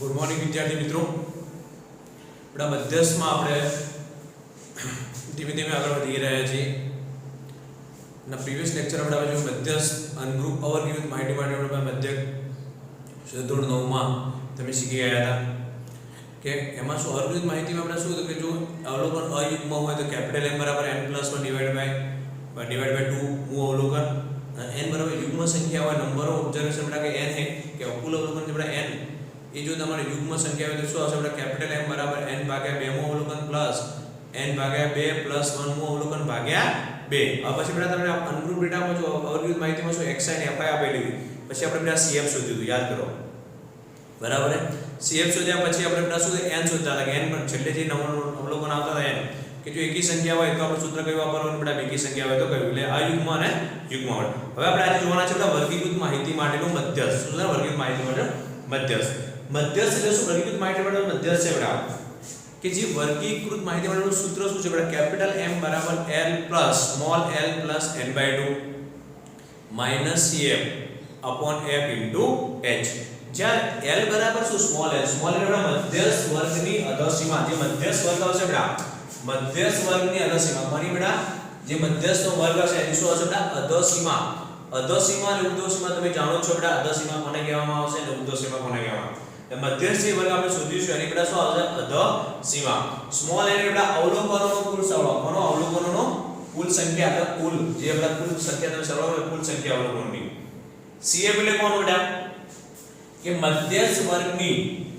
Good morning विद्यार्थी मित्रों। बड़ा मध्यस्थ में આપણે ધીમે ધીમે આગળ વધી રહ્યા છીએ। ના પ્રીવિયસ લેક્ચર આપણે જો મધ્યસ્થ અનગ્રુપ અવર્ગીકૃત માહિતી માટે આપણે મધ્યક ધોરણ 9 માં તમે શીખી ગયા હતા કે એમાં શું અવર્ગીકૃત માહિતીમાં આપણે શું હતું કે જો અવલોકન અયુગ્મ હોય તો capital M = n+1 divide by 2 હું અવલોકન n બરાબર યુગ્મ સંખ્યા હોય નંબર ઓફ ઓબ્ઝર્વેશન બટા કે n है કે કુલ અવલોકન જે બટા n ये जो તમારે યુગ્મ સંખ્યા હોય તો શું આવશે બટા કેપિટલ M બરાબર n ભાગ્યા 2 મો અવલોકન પ્લસ n ભાગ્યા 2 પ્લસ 1 મો અવલોકન ભાગ્યા 2। હવે પછી બટા તમને અનગ્રુપ ડેટામાં જો અવર્ગીકૃત માહિતીમાં શું xi અને fi આપેલી હતી પછી આપણે બટા cf શોધ્યું યાદ કરો બરાબર है cf શોધ્યા પછી આપણે બટા શું n શોધતા હતા કે n પર છેલ્લે જે અવલોકન આવતા હતા n કે જો એકી સંખ્યા હોય તો આપણે સૂત્ર કયું વાપરવાનું બટા બેકી સંખ્યા હોય તો કયું એટલે અયુગ્મ અને યુગ્મ હોય। હવે આપણે આજે જોવાના છે બટા વર્ગીકૃત માહિતી માટેનું મધ્યસ્થ શું છે વર્ગીકૃત માહિતી માટે મધ્યસ્થ મધ્યસ્થ એટલે શું વર્ગીકૃત માહિતી માટે મધ્યસ્થ છે બટા કે જે વર્ગીકૃત માહિતી માટેનું સૂત્ર શું છે બટા કેપિટલ M બરાબર L plus small l plus n/2 minus cf upon f into h જ્યાં l બરાબર શું સ્મોલ l બટા મધ્યસ્થ વર્ગની અધોસીમા જે મધ્યસ્થ વર્ગ આવશે બટા મધ્યસ્થ વર્ગની અધોસીમા માની બટા જે મધ્યસ્થનો વર્ગ હશે એની શું હશે બટા અધોસીમા અધોસીમા અને ઉર્ધ્વસીમા તમે જાણો છો બટા અધોસીમા કોને કહેવામાં આવશે અને ઉર્ધ્વસીમા કોને કહેવામાં આવે મધ્યસ્થ જે વર્ગ આપણે શોધીશું એની બટા શું આવશે અધોસીમા સ્મોલ l બટા અવલોકનોનો કુલ સરવાળો કોનો અવલોકનોનો કુલ સંખ્યા એટલે કુલ જે બટા કુલ સંખ્યા તમે સરવાળો કુલ સંખ્યા અવલોકનોની cf એટલે કોણ બટા કે મધ્યસ્થ વર્ગની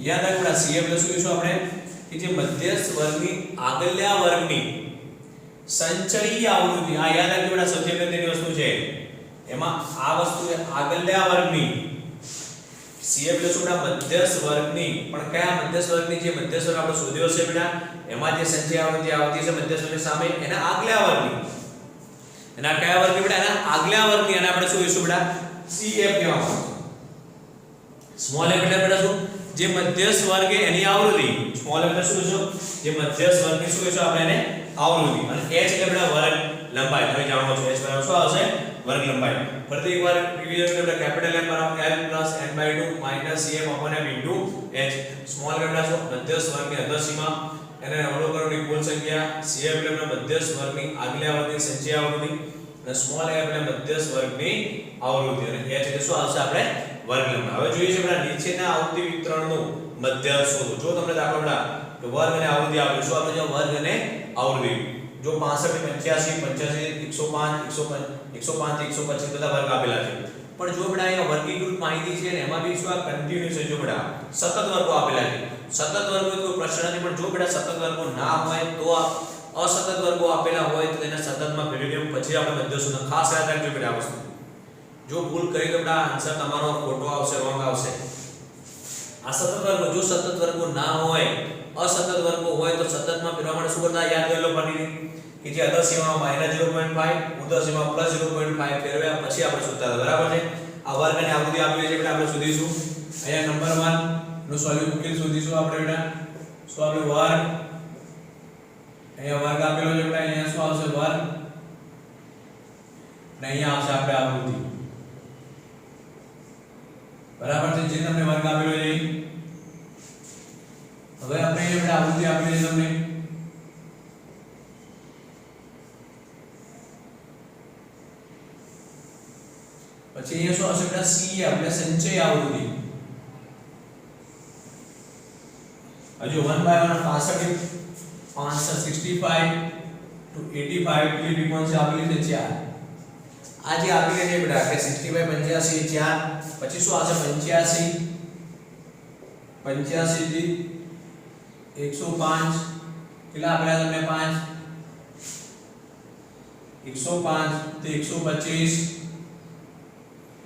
યાદ રાખ બટા cf એટલે શું કહીશું આપણે કે જે મધ્યસ્થ વર્ગની આગળના વર્ગની સંચયી આવૃત્તિ આ યાદ રાખજો બટા સૌથી અગત્યની વસ્તુ છે એમાં આ વસ્તુ આગળના વર્ગની cf એટલે શું બટા મધ્યસ્થ વર્ગની પણ કયા મધ્યસ્થ વર્ગની જે મધ્યસ્થ વર્ગ આપણે શોધ્યો છે બટા એમાં જે સંખ્યા આવૃત્તિ આવતી છે મધ્યસ્થ વર્ગની સામે એના આગલા વર્ગની એના કયા વર્ગની બટા એના આગલા વર્ગની અને આપણે શું કહીશું બટા cf કહેવામાં આવે સ્મોલ f એટલે બટા શું જે મધ્યસ્થ વર્ગ એની આવૃત્તિ સ્મોલ એટલે શું છે જે મધ્યસ્થ વર્ગની શું કહીશું આપણે એને આવૃત્તિ અને h એટલે બટા વર્ગ લંબાઈ તમે જાણો છો h બરાબર શું આવશે વર્ગ લંબાઈ ફરીથી એકવાર રિવિઝન એટલે કેપિટલ M બરાબર l plus n/2 minus cf upon f into h small એટલે શું મધ્યસ્થ વર્ગની અધોસીમા એને અવલોકનોની કુલ સંખ્યા cf એટલે મધ્યસ્થ વર્ગની આગલા વર્ગની સંખ્યા આવૃત્તિ અને સ્મોલ f એટલે મધ્યસ્થ વર્ગની આવૃત્તિ અને h એટલે શું આવશે આપણે વર્ગ લંબાઈ। હવે જોઈએ છે બટા નીચેના આવૃત્તિ વિતરણનું મધ્યસ્થ શોધો જો તમને દાખલો બટા તો વર્ગ અને આવૃત્તિ આપ્યું શું આપણે જો વર્ગ અને આવૃત્તિ જો 65 85 105 105 125 બધા વર્ગ આપેલા છે પણ જો બડા અહીંયા વર્ગીકૃત માહિતી છે ને એમાં બી શું આ કન્ટીન્યુઅસ છે જો બડા સતત વર્ગો આપેલા છે સતત વર્ગો કોઈ પ્રશ્ન નથી પણ જો બડા સતત વર્ગો ના હોય તો અસતત વર્ગો આપેલા હોય તો તેને સતતમાં ફેરવી દેવું પછી આપણે મધ્યસ્થ ખાસ યાદ રાખજો બડા આ વસ્તુ જો ભૂલ કરી તો બડા આન્સર તમારો ખોટો આવશે રોંગ આવશે। આ સતત વર્ગો જો સતત વર્ગો ના હોય અસતત વર્ગો હોય તો સતતમાં ફેરવા માટે શું કરતા યાદ કરી લો પડી કે જે અધોસીમામાં -0.5 ઉર્ધ્વસીમામાં +0.5 ફેરવ્યા પછી આપણે શોધતા બરાબર છે આ વર્ગ અને આવૃત્તિ આપેલી છે એટલે આપણે શોધીશું અહીંયા નંબર 1 નો સોલ્યુશન ઉકેલ શોધીશું આપણે બેટા શું આપણે વર્ગ અહીંયા વર્ગ આપેલો છે બેટા અહીંયા શું આવશે વર્ગ અને અહીંયા આવશે આપણે આવૃત્તિ બરાબર છે જે તમને વર્ગ આપેલો છે હવે આપણે અહીંયા આવૃત્તિ આપેલી છે તમને પછી અહીંયા શું આવશે બેટા c આપણે સંચય આવૃત્તિ હજુ 1/1 65 to 85 કેટલી ફ્રીક્વન્સી આપેલી છે 4 આ જે આપેલી છે બેટા કે 65 85 4 પછી શું આવશે 85 85 થી 105 કેટલા આપેલા તમને 5 105 થી 125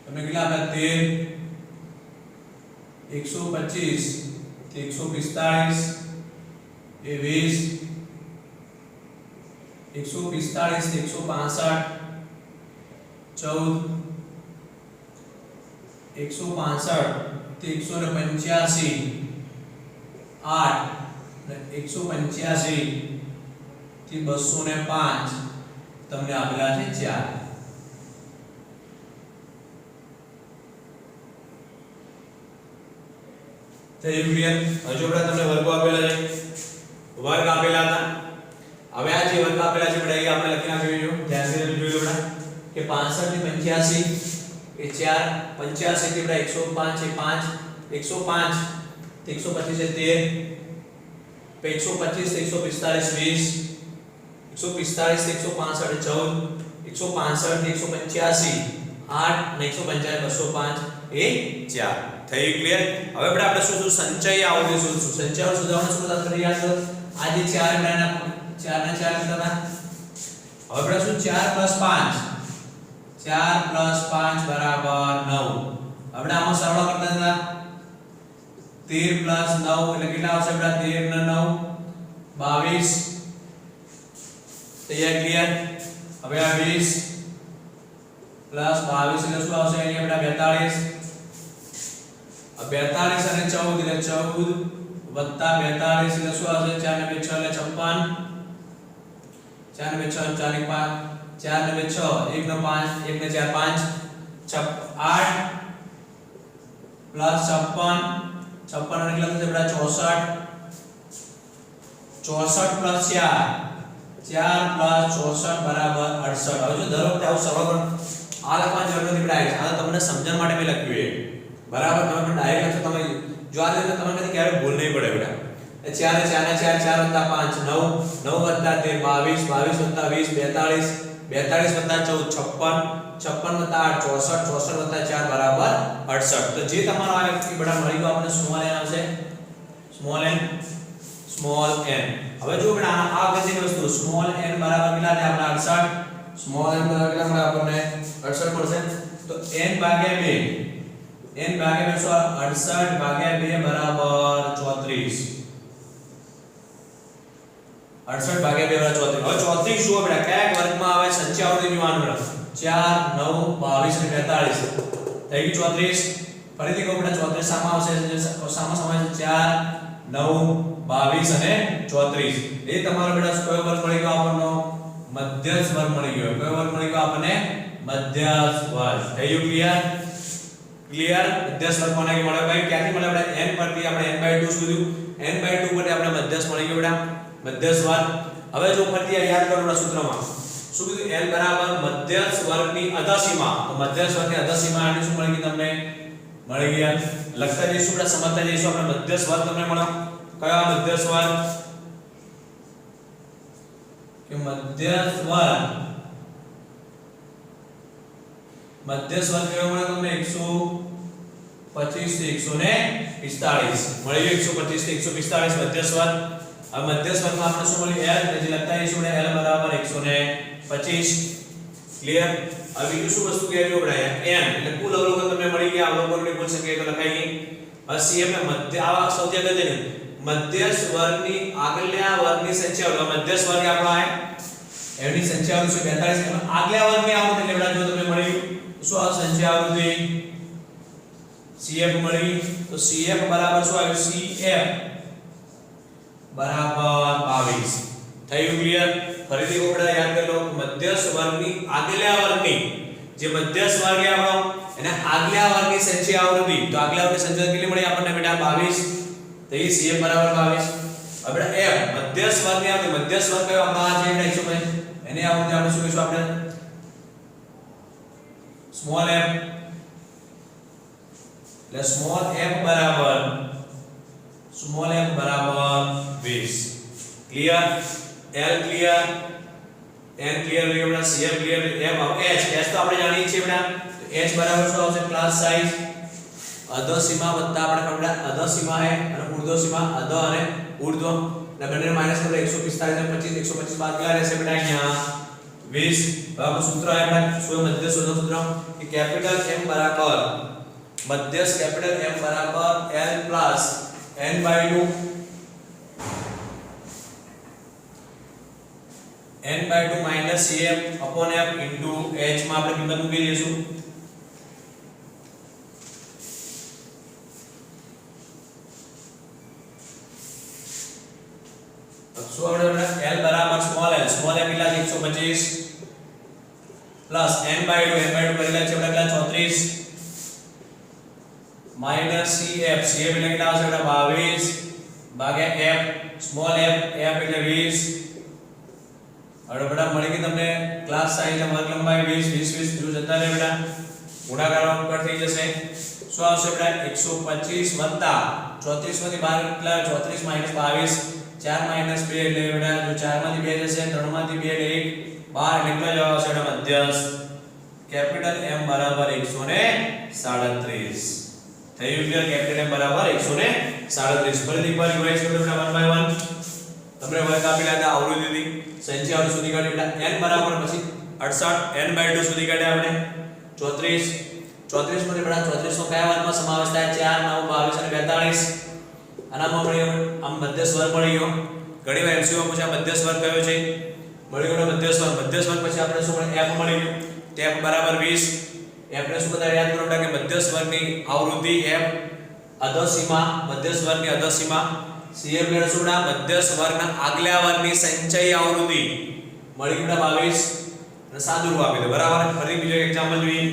તમને કેટલા આપ્યા 13 125 થી 145 એ 20 145 થી 165 14 165 થી 185 8 અને 185 થી 205 તમને આપેલા છે 4 4 થયું ક્લિયર? હવે જો આપણે તમને વર્ગો આપેલા છે, વર્ગ આપેલા હતા. હવે આ જે વર્ગ આપેલા છે આપણે અહીં આપણે લખી નાખ્યું છે. ધ્યાનથી જોયું આપણે કે 65 થી 85 એ 4, 85 થી આપણે 105 એ 5, 105 થી 125 એ 13, 125 થી 145 20, 145 થી 165 એ 14, 165 થી 185 8 અને 195 205 એ 4. થઈ ક્લિયર? હવે આપણે શું સંચય આવૃત્તિ શોધશું. સંચય શોધવાનું શું કરી યાદ કરો. આ જે 4 ના 4 ના 4 કેટલા હતા? હવે આપણે શું 4 + 5 4 + 5 બરાબર 9. આપણે આમાં સરળ કરતા હતા 13 + 9 એટલે કેટલા આવશે? આપડા 13 ને 9 22. તૈયાર? ક્લિયર? હવે આ 20 + 22 એટલે શું આવશે? અહીં આપડા 42. अब 42 અને 14 એટલે 14 વત્તા 42 એટલે શું આવશે? 4 ને 2 6 એટલે 56. 4 ને 2 6 4 ને 5 4 ને 2 6 1 ને 5 1 ને 4 5 8 પ્લસ 56 56 અને કેટલા થશે? આપડા 64 પ્લસ 4 4 પ્લસ 64 બરાબર 68. હવે જો દર વખતે આવું સરળ પણ આ લખવાની જરૂર નથી પડે. આ તમને સમજણ માટે મેં લખ્યું છે. બરાબર? તમે ડાયરેક્ટ લખો. તમે જો આ રીતે તમને કદી ક્યારે ભૂલ નહીં પડે બેટા. 4 ને 4 ને 4 4 + 5 9 9 + 13 22 22 + 20 42 42 + 14 56 56 + 8 64 64 + 4 બરાબર 68. તો જે તમારો આ વ્યક્તિ બેટા મળી ગયો આપણે સ્મોલ n આવશે. સ્મોલ n હવે જો બેટા આ અગત્યની વસ્તુ સ્મોલ n બરાબર કેટલા થાય? આપણે 68. સ્મોલ n બરાબર કેટલા મળે આપણને? 68 મળશે. તો n ભાગ્યા 2 n ભાગ્યા 2 68 ભાગ્યા 2 બરાબર 34. 68 ભાગ્યા 2 બરાબર 34. હવે 34 જુઓ બેટા કયા વર્ગમાં આવે? સંખ્યા આવૃત્તિ જોવાનું બેટા. 4 9 22 અને 42 થઈ ગયું 34. ફરીથી કહું બેટા 34 સામા આવશે. સામા સમાય 4 9 22 અને 34. એ તમારો બેટા કયો વર્ગ મળી ગયો આપણનો? મધ્યસ્થ વર્ગ મળી ગયો. કયો વર્ગ મળી ગયો આપણને? મધ્યસ્થ વર્ગ. થઈ ગયું ક્લિયર? ક્લિયર? મધ્યસ્થ વર્ગ કોને મળે ભાઈ? ક્યાંથી મળે? આપણે n પરથી આપણે n/2 શોધ્યું. n/2 પરથી આપણે મધ્યસ્થ મળી ગયો બેટા. મધ્યસ્થ વર્ગ. હવે જો ફરીથી યાદ કરો આપણા સૂત્રમાં શું કીધું? l બરાબર મધ્યસ્થ વર્ગની અધસીમા. તો મધ્યસ્થ વર્ગની અધસીમા એટલે શું મળી ગઈ તમને? મળી ગયા. લખતા જઈશું આપણે, સમજતા જઈશું. આપણે મધ્યસ્થ વર્ગ તમને મળ્યો. કયો મધ્યસ્થ વર્ગ? કે મધ્યસ્થ વર્ગ કેવો મળે તમને? 125 થી 145 મળી ગયો. 125 થી 145 મધ્યસ્થ વર્ગ. હવે મધ્યસ્થ વર્ગમાં આપણે શું મળ્યું? l એટલે લખતા જઈશું l બરાબર 125. ક્લિયર? હવે બીજું શું વસ્તુ કહેજો આપણે? n એટલે કુલ અવલોકન તમને મળી ગયા. અવલોકનની કુલ સંખ્યા તો લખાઈ ગઈ. હવે cf ને મધ્ય આવા સૌથી અગત્યનું મધ્યસ્થ વર્ગની આગળના વર્ગની સંખ્યા. મધ્યસ્થ વર્ગ આપણો આ એની સંખ્યા આવૃત્તિ 42. એમાં આગલા વર્ગની આવૃત્તિ એટલે બેટા જો તમને મળી શું આ સંખ્યા આવૃત્તિ? cf મળી. તો cf બરાબર શું આવ્યું? cf બરાબર 22. થયું ક્લિયર? ફરીથી આપણે યાદ કરી લો. મધ્યસ્થ વર્ગની આગલા વર્ગની જે મધ્યસ્થ વર્ગ આપણો એને આગલા વર્ગની સંખ્યા આવૃત્તિ. તો આગલા વર્ગની સંખ્યા કેટલી મળી આપણને બેટા? 22. તો એ cf બરાબર 22. હવે f મધ્યસ્થ વર્ગની આવૃત્તિ. મધ્યસ્થ વર્ગ કયો આપણો? આ છે બેટા 125. એને આવૃત્તિ આપણે શું કહીશું? આપણે સ્મોલ f. એટલે સ્મોલ f બરાબર 20. Clear? l clear? n clear? બેટા cf ક્લિયર? f h તો આપણે જાણીએ છીએ બેટા. h બરાબર શું આવશે? ક્લાસ સાઈઝ અધસીમા વત્તા આપણે બેટા અધસીમા है અને ઉર્ધ્વસીમા અધ અને ઉર્ધ્વ ને બંને માઈનસ આપણે 145 અને 25 125 બાદ કેટલા રહેશે બેટા? અહીંયા 20. હવે આપણું સૂત્ર है બેટા શું? મધ્યસ્થ સૂત્ર કે કેપિટલ m બરાબર મધ્યસ્થ કેપિટલ m બરાબર l plus n/2 n/2 minus cf upon f into h માં આપણે કિંમત મૂકી દઈશું. શું આપણે l બરાબર સ્મોલ l કેટલા છે? 125 પ્લસ n/2 કરેલા છે આપણે કેટલા? 34 માઈનસ CF CF એટલે કેટલા આવશે બેટા 22 ભાગ્યા F સ્મોલ f f એટલે 20 હવે બેટા મળી ગઈ તમને ક્લાસ સાઈઝ અને વર્ગ લંબાઈ 20 20 જો જતા રહે બેટા ગુણાકાર ઉપર થઈ જશે શું આવશે બેટા 125 વત્તા 34 માંથી 12 કેટલા 34 22 4 2 એટલે બેટા જો 4 માંથી 2 જશે 3 માંથી 2 એટલે 1 12 એટલે કેટલા જવાબ આવશે બેટા મધ્યસ્થ કેપિટલ M બરાબર 137 થયું ક્લિયર કેપિટલ M બરાબર 137 ફરીથી એકવાર રિવાઇઝ કરો બેટા 1 બાય 1 તમને વર્ગ આપેલા હતા આવૃત્તિ હતી સંખ્યા આવૃત્તિ સુધી કાઢી બેટા n બરાબર પછી 68 n બાય 2 સુધી કાઢ્યા આપણે 34 34 માંથી બેટા 34 નો કયા વર્ગમાં સમાવેશ થાય 4 9 22 અને 42 આનામાં મળી આમ મધ્યસ્થ વર્ગ મળી ગયો ઘણીવાર MCQ માં પૂછ્યા મધ્યસ્થ વર્ગ કયો છે મળી ગયો મધ્યસ્થ વર્ગ પછી આપણે શું મળે f મળી ગયું તે f બરાબર 20 f ને શું બધા યાદ કરો બેટા કે મધ્યસ્થ વર્ગની આવૃત્તિ f અધસીમા મધ્યસ્થ વર્ગની અધસીમા CF એટલે શું બેટા મધ્યસ્થ વર્ગના આગલા વર્ગની સંચયી આવૃત્તિ મળી ગયું બેટા 22 અને સાદું રૂપ આપી દે બરાબર ફરી બીજો એક એક્ઝામ્પલ જોઈએ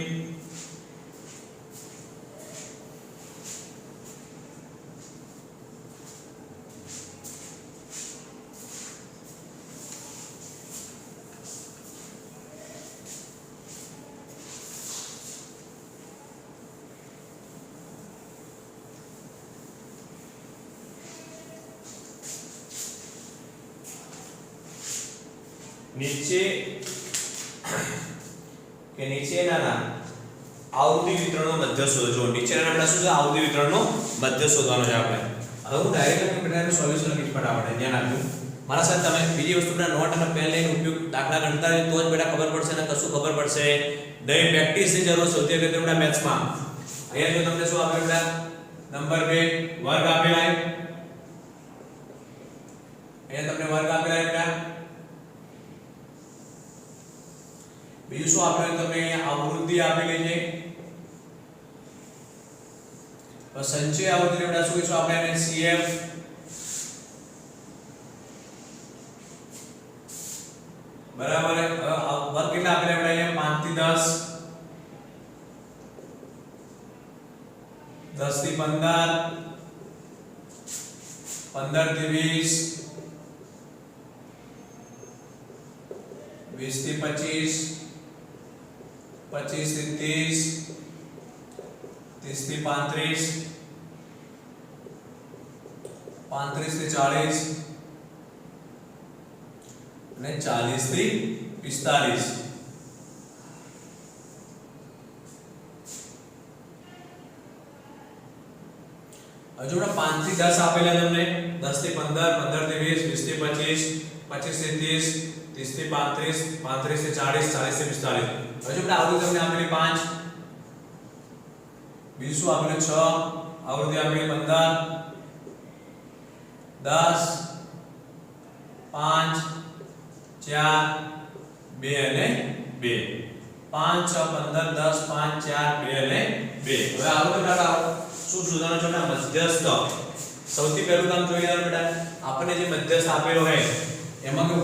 નીચેના આવૃત્તિ વિતરણનો મધ્ય શોધો નીચેના આપણે શું છે આવૃત્તિ વિતરણનો મધ્ય શોધવાનો છે આપણે હવે હું ડાયરેક્ટ પેટર્નનું સોલ્યુશન લખીશ ફટાફટ ધ્યાન આપજો મારા સાથે તમે બીજી વસ્તુ પર નોટ અને પેન લઈને ઉપયોગ દાખલા ગણતા રહે તો જ બેટા ખબર પડશે ને કશું ખબર પડશે દરેક પ્રેક્ટિસની જરૂર છે તે રીતે બેટા મેથ્સમાં અહીંયા જો તમને શું આપેલું બેટા નંબર 2 વર્ગ આપેલા છે અહીંયા તમને વર્ગ આપેલા છે બેટા બીજું શું આપેલું તમને અહીંયા આવૃત્તિ આપેલી છે બસ સંચય આવૃત્તિ બેટા શું કહીશું આપણે એને CF બરાબર વર્ગ કેટલા આપેલા બેટા અહીંયા 5 થી 10 10 થી 15 15 થી 20 20 થી 25 25 થી 30 30 થી 35 35 થી 40 અને 40 થી 45 હજુ 5 થી 10 આપેલા તમને 10 થી 15 15 થી 20 20 થી 25 25 થી 30 30 થી 35 35 થી 40 40 થી 45 હજુ આવૃત્તિ તમને આપેલી 5 બીજું શું આપેલું 6 આવૃત્તિ આપેલી 15 10 5 4 2 અને 2 5 6 15 10 5 4 2 અને 2 હવે આવૃત્તિ બેટા શું શોધવાનું છે બેટા મધ્યસ્થ સૌથી પહેલું કામ જોઈ લેવાનું બેટા આપણને જે મધ્યસ્થ આપેલો હોય એમાં કે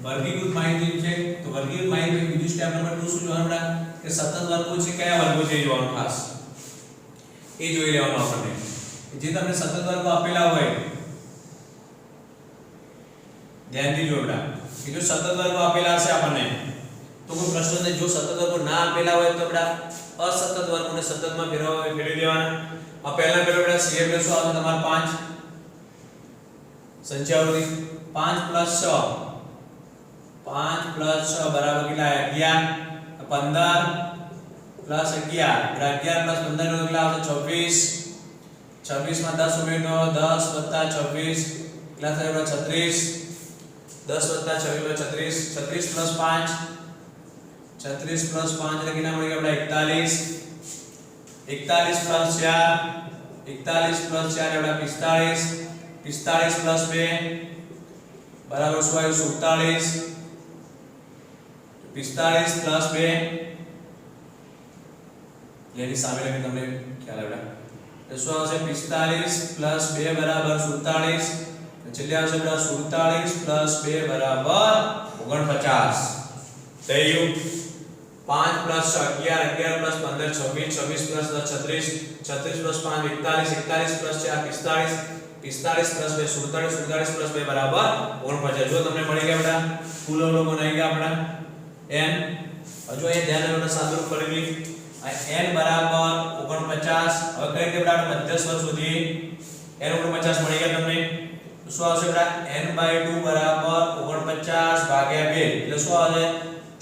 વર્ગીકૃત માહિતી છે તો વર્ગીકૃત માહિતી બીજું સ્ટેપ નંબર 2 શું જોવાનું બેટા કે સતત વર્ગો છે કયા વર્ગો છે જોવાનું ખાસ એ જોઈ લેવાનું આપણને જે તમને સતત વર્ગો આપેલા હોય ધ્યાનથી જો બેટા કે જો સતત વર્ગો આપેલા હશે આપણને તો કોઈ પ્રશ્ન ને જો સતત વર્ગો ના આપેલા હોય તો બેટા અસતત વર્ગોને સતતમાં ફેરવી દેવાના આ પહેલા પેલો બેટા CF ને શું આવશે તમારે 5 સંખ્યા આવૃત્તિ 5 + 6 5 + 6 બરાબર કેટલા 11 15 + 11 11 + 15 કેટલા આવશે 26 26 માં 10 ઉમેરનો 10 + 26 કેટલા થાય 36 10 + 26 36 + 5 36 + 5 એટલે કેટલા મળી ગયા આપડા 41 41 + 4 41 + 4 એટલે 45 45 + 2 બરાબર શું આવ્યું 47 45 + 2 એની સામે લખી તમને ખ્યાલ આવે તો શું આવશે 45 + 2 બરાબર 47 છેલ્લે આવશે 47 + 2 બરાબર 49 થયું 5 plus 11 11 plus 15 26 26 plus 10 36 36 plus 5 41 41 plus 4 45 45 plus 2 47 47 plus 2 बराबर 49 जो તમને મળી ગયા બેટા કુલ અવલોકન આવી ગયા આપણા n હજુ અહીં ધ્યાન રાખો સાદુરૂપ કરી n બરાબર 49 હવે કઈ રીતે બેટા મધ્યસ્થ વર્ગ શોધીએ n 49 મળી ગયા તમને તો શું આવશે બેટા n/2 બરાબર 49 ભાગ્યા 2 એટલે શું આવશે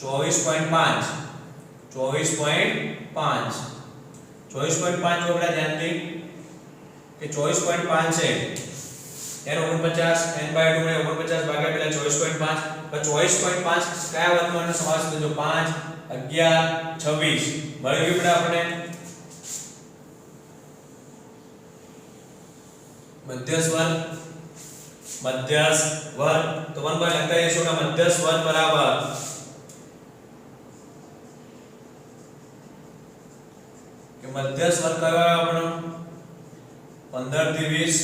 24.5 24.5 24.5 જો બેટા ધ્યાનથી કે 24.5 છે n 49 n/2 ને 49 ભાગ્યા પેલા 24.5 તો 24.5 કયા વર્ગનો સમાવેશ થતો 5 11 26 મળી ગયું બેટા આપણે મધ્યસ્થ વર્ગ તો 1 બાય લખતા જઈશું કે મધ્યસ્થ વર્ગ બરાબર કે મધ્યસ્થ વર્ગ કયો આવ્યો આપણો 15 થી 20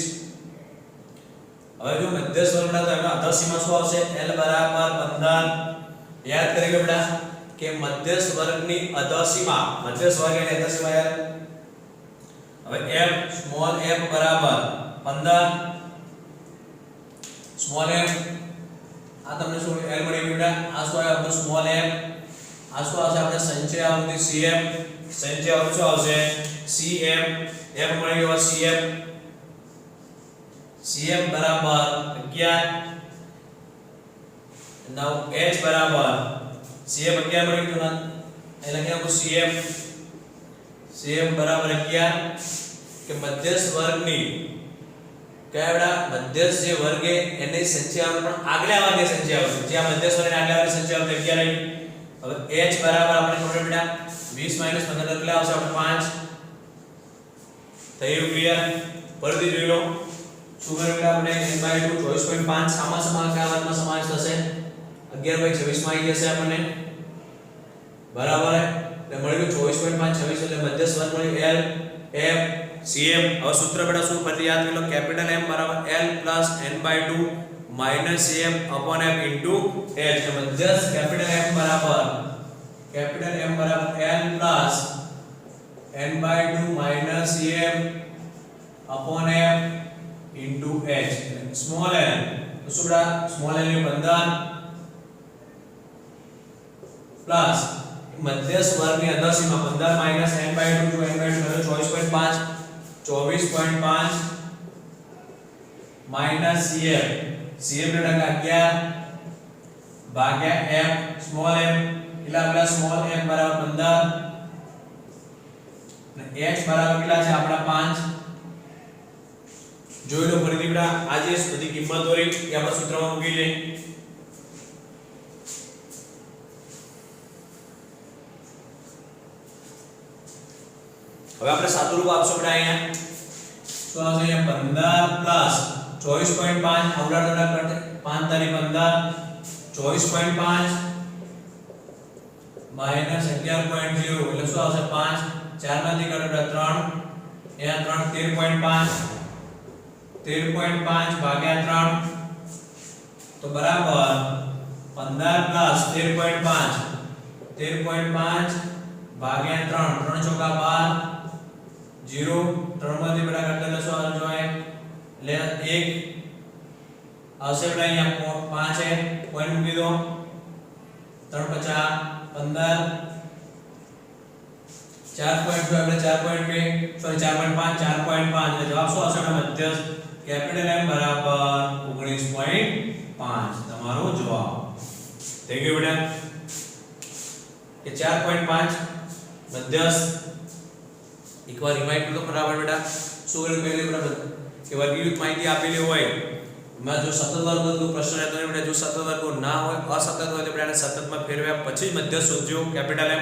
હવે જો મધ્યસ્થ વર્ગના તો એમાં અધસીમા શું આવશે l બરાબર 15 યાદ કરી લો બેટા કે મધ્યસ્થ વર્ગની અધસીમા મધ્યસ્થ વર્ગની અધસીમા યાર હવે f સ્મોલ f બરાબર 15 સ્મોલ f આ તમને શું l મળી ગયું બેટા આ શું આવે આપણું સ્મોલ f આ શું આવશે આપણે સંચય આવૃત્તિ cf સંચય આવૃત્તિ શું આવશે cf f મળી ગયો cf બરાબર 11 now h બરાબર cf 11 મળી ગયું ને એટલે કે cf બરાબર 11 કે મધ્યસ્થ વર્ગની કયા બેટા મધ્યસ્થ જે વર્ગ છે એની સંખ્યા પણ આગલા વર્ગની સંખ્યા આવશે જ્યાં મધ્યસ્થ વર્ગની આગલા વર્ગની સંખ્યા આવશે 11 હવે h બરાબર આપણે ખબર બેટા 20 - 15 કેટલા આવશે આપણે 5 થયું ક્લિયર ફરીથી જોઈ લો શું કર્યું આપણે n/2 24.5 સામા કયા વર્ગમાં સમાવેશ થશે 11/26 માં આવી જશે આપણને બરાબર એટલે મળી ગયું 24.5 26 એટલે મધ્યસ્થ વર્ગ મળી l f cm હવે સૂત્ર બેટા શું ફરી યાદ કરી લો કેપિટલ M બરાબર l n/2 cm upon f into h કે મધ્યસ્થ કેપિટલ M બરાબર l n/2 cm upon f into h small l તો શું બેટા સ્મોલ l ની 15 પ્લસ મધ્યસ્થ વર્ગની અધસીમા 15 - n/2 જો n/2 24.5 minus cm બેટા 11 ભાગ્યા f સ્મોલ m કેટલા આપણા સ્મોલ m બરાબર 15 અને h બરાબર કેટલા છે આપણા 5 જોઈ લો ફરીથી બેટા આ જે બધી કિંમતો રહી એ આપણે સૂત્રમાં મૂકી લઈએ હવે આપણે સાદું રૂપ આપશું બેટા અહીંયા શું આવશે અહીંયા 15 + 24.5 આવડા કરતે 5 તારી 15 24.5 - 11.0 એટલે શું આવશે 5 4 માંથી કાઢો 3 અહીંયા 13.5 ભાગ્યા 3 તો બરાબર 15 + 13.5 ભાગ્યા 3 3 ચોકા 12 0 3 માંથી બેટા કાઢતા શું આવશે જોઈએ એટલે 1 આવશે બેટા અહીંયા 5 છે પોઈન્ટ મૂકી દો 3 × 5 15 4.2 આપણે 4.2 સોરી 4.5 4.5 એટલે જવાબ શું આવશે મધ્યસ્થ કેપિટલ M બરાબર 19.5 તમારો જવાબ થઈ ગયો બેટા કે 4.5 મધ્યસ્થ એકવાર રિમાઇન્ડ કરો બરાબર બેટા શું કર્યું પહેલી બરાબર કે વર્ગીકૃત માહિતી આપેલી હોય એમાં જો સતત વર્ગનો પ્રશ્ન રહેતો હોય બેટા જો સતત વર્ગો ના હોય અસતત હોય તો બેટા સતતમાં ફેરવ્યા પછી જ મધ્યસ્થ શોધજો કેપિટલ M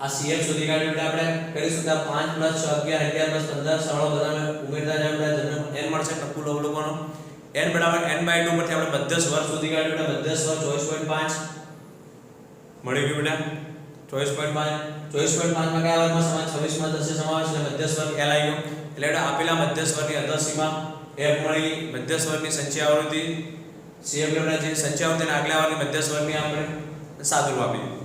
આ CF શોધી કાઢ્યું બેટા આપણે કરીશું તો 5 + 6 11 11 + 15 સરળ બધાને ઉમેરતા જાય બેટા જન્મ n મળશે કુલ અવલોકનો n બરાબર n/2 પરથી આપણે મધ્યસ્થ વર્ગ શોધી કાઢ્યું બેટા મધ્યસ્થ વર્ગ 24.5 મળી ગયું બેટા 24.5 માં કયા વર્ગમાં સમાવેશ 26 માં થશે સમાવેશ એટલે મધ્યસ્થ વર્ગ l આવી ગયો એટલે આપેલા મધ્યસ્થ વર્ગની અધસીમા f મળી મધ્યસ્થ વર્ગની સંખ્યા આવૃત્તિ cf જે સંખ્યા આવૃત્તિના આગલા વર્ગની મધ્યસ્થ વર્ગની આપણે સાદુરૂપ આપી દીધું